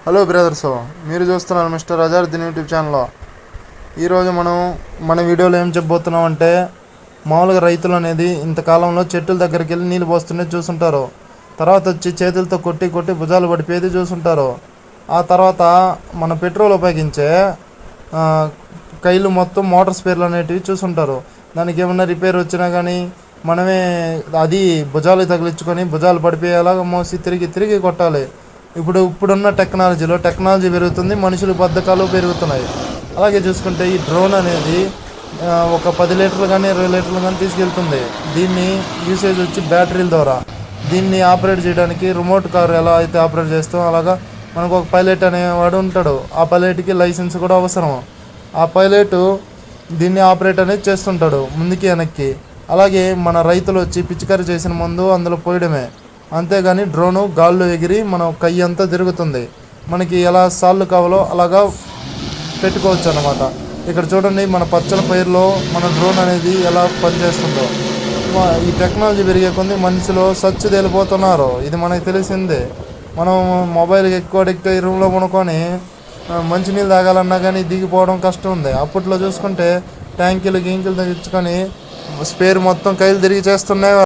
Hello brothers, మీరు చూస్తున్నారు mister Azharuddin YouTube ఛానల్లో. ఈరోజు మనం మన వీడియోలో ఏం చెప్పబోతున్నాం అంటే, మామూలుగా రైతులు అనేది ఇంతకాలంలో చెట్టుల దగ్గరికి వెళ్ళి నీళ్ళు పోస్తుంటే చూసుంటారు. తర్వాత వచ్చి చేతులతో కొట్టి కొట్టి భుజాలు పడిపోయేది చూసుంటారు. ఆ తర్వాత మన పెట్రోల్ ఉపయోగించే కైలు మొత్తం మోటార్ స్పేర్లు అనేటివి చూసుంటారు. దానికి ఏమన్నా రిపేర్ వచ్చినా కానీ మనమే అది భుజాలు తగిలించుకొని భుజాలు పడిపోయేలాగా మోసి తిరిగి తిరిగి కొట్టాలి. ఇప్పుడున్న టెక్నాలజీ పెరుగుతుంది, మనుషుల బద్ధకాలు పెరుగుతున్నాయి. అలాగే చూసుకుంటే ఈ డ్రోన్ అనేది ఒక 10 లీటర్లు కానీ 20 లీటర్లు కానీ తీసుకెళ్తుంది. దీన్ని యూసేజ్ వచ్చి బ్యాటరీల ద్వారా. దీన్ని ఆపరేట్ చేయడానికి రిమోట్ కార్ ఎలా అయితే ఆపరేట్ చేస్తామో అలాగా మనకు ఒక పైలట్ అనేవాడు ఉంటాడు. ఆ పైలట్కి లైసెన్స్ కూడా అవసరం. ఆ పైలట్ దీన్ని ఆపరేట్ అనేది చేస్తుంటాడు ముందుకి వెనక్కి. అలాగే మన రైతులు వచ్చి పిచికారీ చేసిన ముందు అందులో పోయడమే, అంతేగాని డ్రోను గాల్లో ఎగిరి మన కయ్యి అంతా తిరుగుతుంది. మనకి ఎలా సార్లు కావాలో అలాగా పెట్టుకోవచ్చు అన్నమాట. ఇక్కడ చూడండి, మన పచ్చల పైరులో మన డ్రోన్ అనేది ఎలా పనిచేస్తుందో. ఈ టెక్నాలజీ పెరిగే కొద్ది మనుషులు సచ్చు తేలిపోతున్నారు. ఇది మనకి తెలిసిందే. మనం మొబైల్కి ఎక్కువ అడిక్ట్ అయ్యి రూమ్లో కొనుక్కొని మంచినీళ్ళు తాగాలన్నా కానీ దిగిపోవడం కష్టం ఉంది. అప్పట్లో చూసుకుంటే ట్యాంకీలు గింకీలు తెచ్చుకొని స్పేర్ మొత్తం కైలు తిరిగి చేస్తున్నాయి.